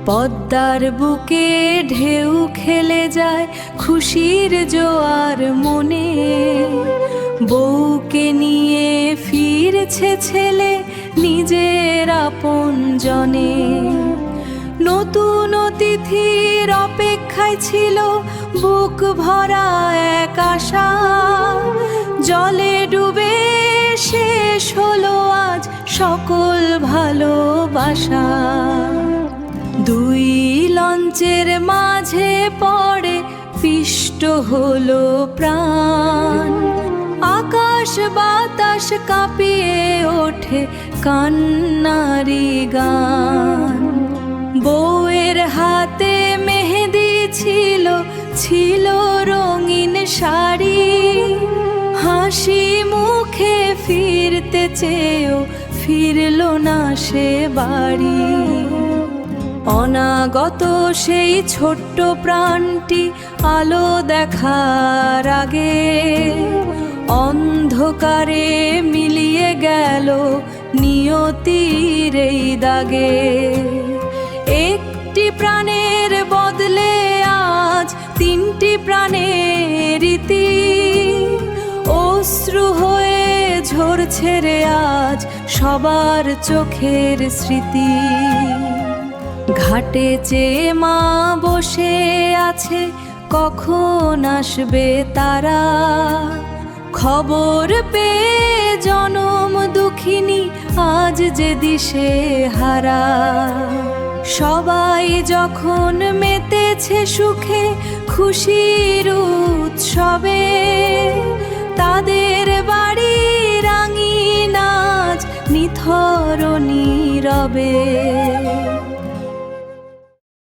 পদ্মার বুকে ঢেউ খেলে যায় খুশির জোয়ার মনে, বউকে নিয়ে ফিরছে ছেলে নিজের আপনজনে। নতুন অতিথির অপেক্ষায় ছিল বুক ভরা এক আশা, জলে ডুবে শেষ হলো আজ সকল ভালোবাসা। দুই লঞ্চের মাঝে পড়ে পিষ্ট হলো প্রাণ, আকাশ বাতাস কাঁপিয়ে ওঠে কান্নারি গান। বউয়ের হাতে মেহেদি ছিল, ছিল রঙিন শাড়ি, হাসি মুখে ফিরতে চেয়েও ফিরল না সে বাড়ি। অনাগত সেই ছোট্ট প্রাণটি আলো দেখার আগে অন্ধকারে মিলিয়ে গেল নিয়তির এই দাগে। একটি প্রাণের বদলে আজ তিনটি প্রাণের রীতি, অশ্রু হয়ে ঝরছে রে আজ সবার চোখের স্মৃতি। ঘাটে চেয়ে মা বসে আছে, কখন আসবে তারা, খবর পেয়ে জনম দুঃখিনী আজ যে দিশে হারা। সবাই যখন মেতেছে সুখে খুশির উৎসবে, তাদের বাড়ি রাঙিন আজ নিথর নীরবে।